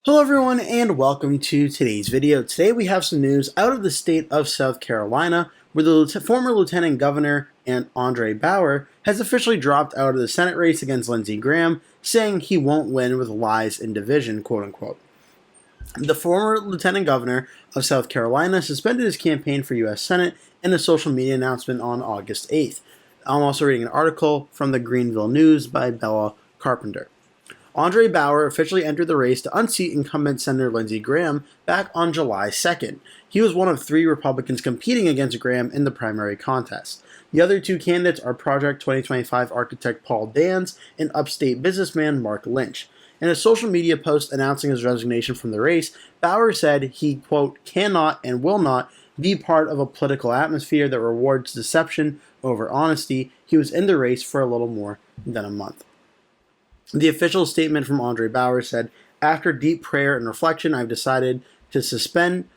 Hello everyone and welcome to today's video. Today we have some news out of the state of South Carolina where the former Lieutenant Governor and Andre Bauer has officially dropped out of the Senate race against Lindsey Graham, saying he won't win with lies and division, quote unquote. The former Lieutenant Governor of South Carolina suspended his campaign for U.S. Senate in a social media announcement on August 8th. I'm also reading an article from the Greenville News by Bella Carpenter. Andre Bauer officially entered the race to unseat incumbent Senator Lindsey Graham back on July 2nd. He was one of three Republicans competing against Graham in the primary contest. The other two candidates are Project 2025 architect Paul Dans and upstate businessman Mark Lynch. In a social media post announcing his resignation from the race, Bauer said he, quote, cannot and will not be part of a political atmosphere that rewards deception over honesty. He was in the race for a little more than a month. The official statement from Andre Bauer said, after deep prayer and reflection, I've decided to suspend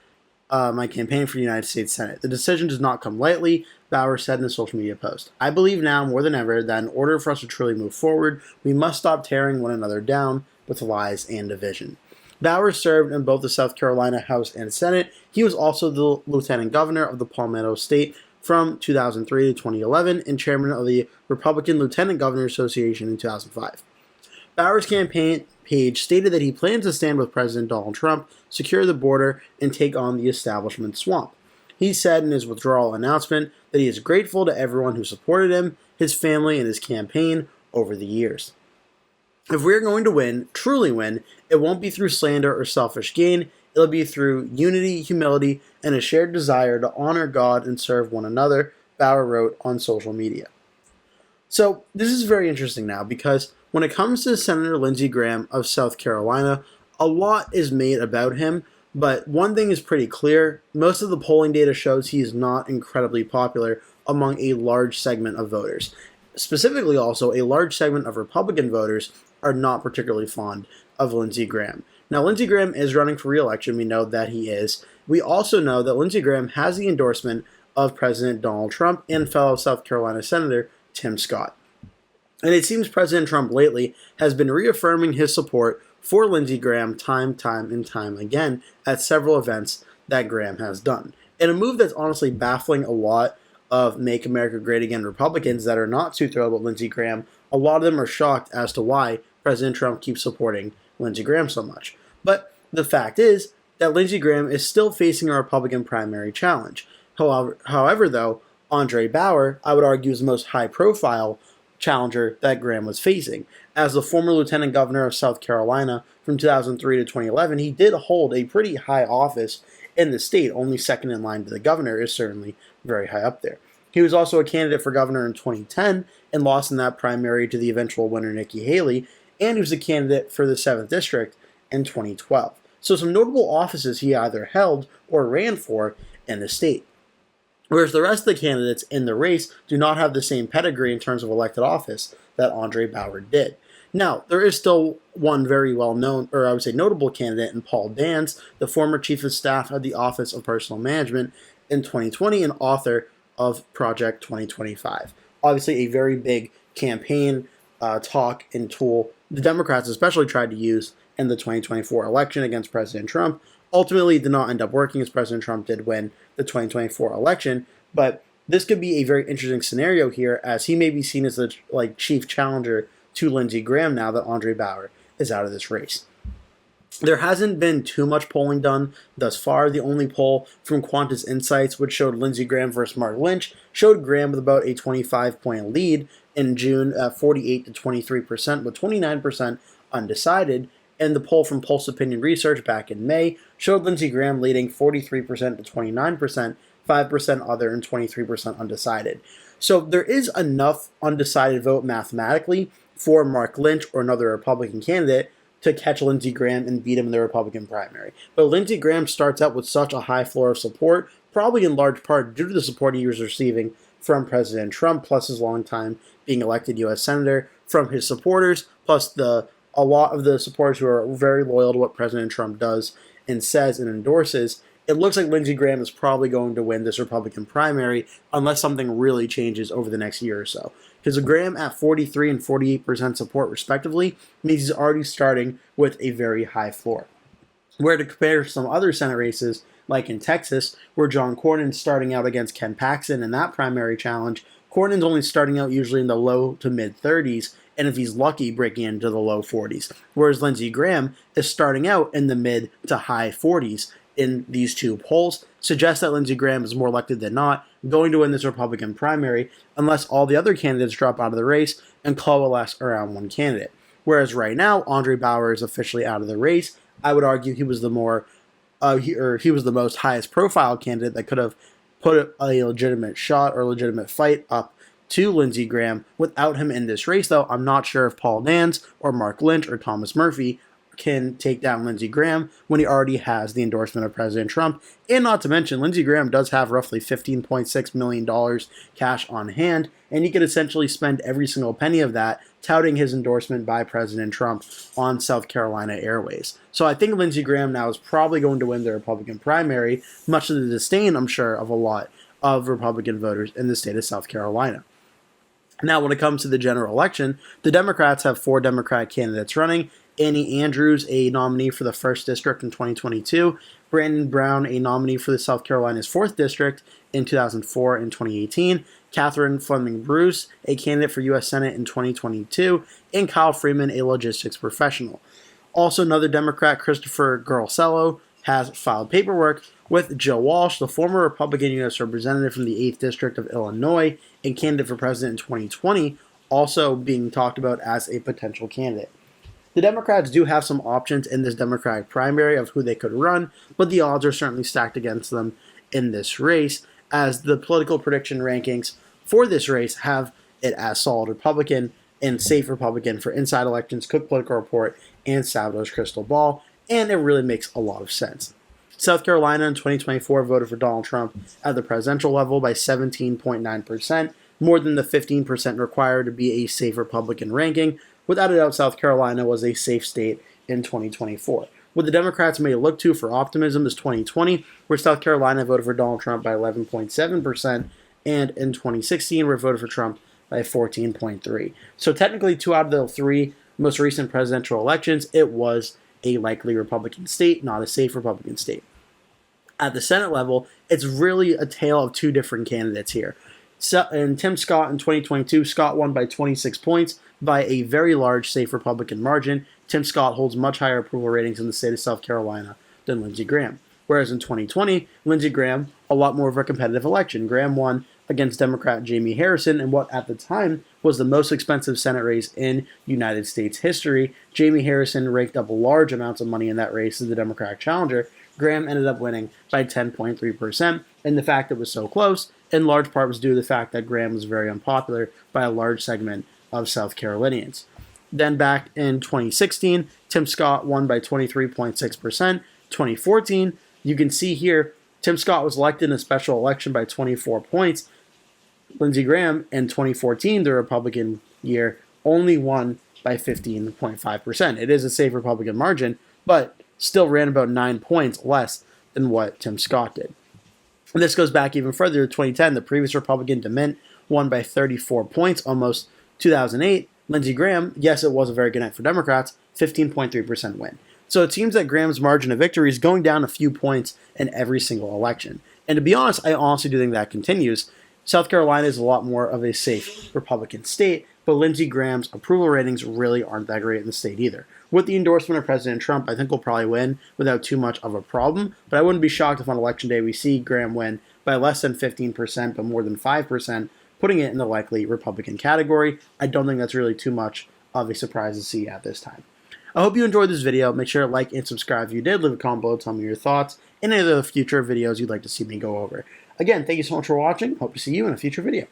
my campaign for the United States Senate. The decision does not come lightly, Bauer said in a social media post. I believe now more than ever that in order for us to truly move forward, we must stop tearing one another down with lies and division. Bauer served in both the South Carolina House and Senate. He was also the Lieutenant Governor of the Palmetto State from 2003 to 2011 and chairman of the Republican Lieutenant Governor Association in 2005. Bauer's campaign page stated that he plans to stand with President Donald Trump, secure the border, and take on the establishment swamp. He said in his withdrawal announcement that he is grateful to everyone who supported him, his family, and his campaign over the years. If we're going to win, truly win, it won't be through slander or selfish gain. It'll be through unity, humility, and a shared desire to honor God and serve one another, Bauer wrote on social media. So this is very interesting now because when it comes to Senator Lindsey Graham of South Carolina, a lot is made about him, but one thing is pretty clear. Most of the polling data shows he is not incredibly popular among a large segment of voters. Specifically also, a large segment of Republican voters are not particularly fond of Lindsey Graham. Now, Lindsey Graham is running for re-election. We know that he is. We also know that Lindsey Graham has the endorsement of President Donald Trump and fellow South Carolina Senator Tim Scott. And it seems President Trump lately has been reaffirming his support for Lindsey Graham time and time again at several events that Graham has done. In a move that's honestly baffling a lot of Make America Great Again Republicans that are not too thrilled with Lindsey Graham. A lot of them are shocked as to why President Trump keeps supporting Lindsey Graham so much. But the fact is that Lindsey Graham is still facing a Republican primary challenge. However, though, Andre Bauer, I would argue, is the most high-profile challenger that Graham was facing. As the former Lieutenant Governor of South Carolina from 2003 to 2011, he did hold a pretty high office in the state. Only second in line to the governor is certainly very high up there. He was also a candidate for governor in 2010 and lost in that primary to the eventual winner Nikki Haley, and he was a candidate for the 7th District in 2012. So some notable offices he either held or ran for in the state. Whereas the rest of the candidates in the race do not have the same pedigree in terms of elected office that Andre Bauer did. Now, there is still one very well-known, or I would say notable candidate in Paul Dans, the former chief of staff at the Office of Personnel Management in 2020 and author of Project 2025. Obviously a very big campaign talk and tool the Democrats especially tried to use in the 2024 election against President Trump. Ultimately, it did not end up working as President Trump did win the 2024 election, but this could be a very interesting scenario here as he may be seen as the chief challenger to Lindsey Graham now that Andre Bauer is out of this race. There hasn't been too much polling done thus far. The only poll from Qantas Insights, which showed Lindsey Graham versus Mark Lynch, showed Graham with about a 25-point lead in June at 48 to 23%, with 29% undecided. And the poll from Pulse Opinion Research back in May showed Lindsey Graham leading 43% to 29%, 5% other, and 23% undecided. So there is enough undecided vote mathematically for Mark Lynch or another Republican candidate to catch Lindsey Graham and beat him in the Republican primary. But Lindsey Graham starts out with such a high floor of support, probably in large part due to the support he was receiving from President Trump, plus his long time being elected U.S. Senator, from his supporters, plus a lot of the supporters who are very loyal to what President Trump does and says and endorses. It looks like Lindsey Graham is probably going to win this Republican primary unless something really changes over the next year or so. Because Graham at 43 and 48% support respectively means he's already starting with a very high floor. Where to compare some other Senate races, like in Texas, where John Cornyn's starting out against Ken Paxton in that primary challenge, Cornyn's only starting out usually in the low to mid 30s, and if he's lucky, breaking into the low 40s. Whereas Lindsey Graham is starting out in the mid to high 40s in these two polls, suggests that Lindsey Graham is more likely than not going to win this Republican primary unless all the other candidates drop out of the race and coalesce around one candidate. Whereas right now, Andre Bauer is officially out of the race. I would argue he was the he was the most highest profile candidate that could have put a legitimate shot or legitimate fight up to Lindsey Graham. Without him in this race, though, I'm not sure if Paul Nance or Mark Lynch or Thomas Murphy can take down Lindsey Graham when he already has the endorsement of President Trump. And not to mention, Lindsey Graham does have roughly $15.6 million cash on hand, and he could essentially spend every single penny of that touting his endorsement by President Trump on South Carolina airways. So I think Lindsey Graham now is probably going to win the Republican primary, much to the disdain, I'm sure, of a lot of Republican voters in the state of South Carolina. Now, when it comes to the general election, the Democrats have 4 Democratic candidates running. Annie Andrews, a nominee for the 1st District in 2022. Brandon Brown, a nominee for the South Carolina's 4th District in 2004 and 2018. Catherine Fleming Bruce, a candidate for U.S. Senate in 2022. And Kyle Freeman, a logistics professional. Also, another Democrat, Christopher Garcello, has filed paperwork with Joe Walsh, the former Republican U.S. Representative from the 8th District of Illinois and candidate for president in 2020, also being talked about as a potential candidate. The Democrats do have some options in this Democratic primary of who they could run, but the odds are certainly stacked against them in this race, as the political prediction rankings for this race have it as solid Republican and safe Republican for Inside Elections, Cook Political Report, and Salvador's Crystal Ball, and it really makes a lot of sense. South Carolina in 2024 voted for Donald Trump at the presidential level by 17.9%, more than the 15% required to be a safe Republican ranking. Without a doubt, South Carolina was a safe state in 2024. What the Democrats may look to for optimism is 2020, where South Carolina voted for Donald Trump by 11.7%, and in 2016, where it voted for Trump by 14.3%. So technically, 2 out of the 3 most recent presidential elections, it was a likely Republican state, not a safe Republican state. At the Senate level, it's really a tale of 2 different candidates here. So, and Tim Scott in 2022, Scott won by 26 points by a very large safe Republican margin. Tim Scott holds much higher approval ratings in the state of South Carolina than Lindsey Graham. Whereas in 2020, Lindsey Graham, a lot more of a competitive election. Graham won against Democrat Jamie Harrison in what at the time was the most expensive Senate race in United States history. Jamie Harrison raked up large amounts of money in that race as the Democratic challenger. Graham ended up winning by 10.3%, and the fact it was so close, in large part, was due to the fact that Graham was very unpopular by a large segment of South Carolinians. Then back in 2016, Tim Scott won by 23.6%. 2014, you can see here, Tim Scott was elected in a special election by 24 points. Lindsey Graham in 2014, the Republican year, only won by 15.5%. It is a safe Republican margin, but still ran about 9 points less than what Tim Scott did. And this goes back even further to 2010. The previous Republican DeMint won by 34 points, almost 2008. Lindsey Graham, yes, it was a very good night for Democrats, 15.3% win. So it seems that Graham's margin of victory is going down a few points in every single election. And to be honest, I honestly do think that continues. South Carolina is a lot more of a safe Republican state, but Lindsey Graham's approval ratings really aren't that great in the state either. With the endorsement of President Trump, I think we'll probably win without too much of a problem, but I wouldn't be shocked if on Election Day we see Graham win by less than 15%, but more than 5%, putting it in the likely Republican category. I don't think that's really too much of a surprise to see at this time. I hope you enjoyed this video. Make sure to like and subscribe if you did. Leave a comment below, tell me your thoughts, and any other future videos you'd like to see me go over. Again, thank you so much for watching. Hope to see you in a future video.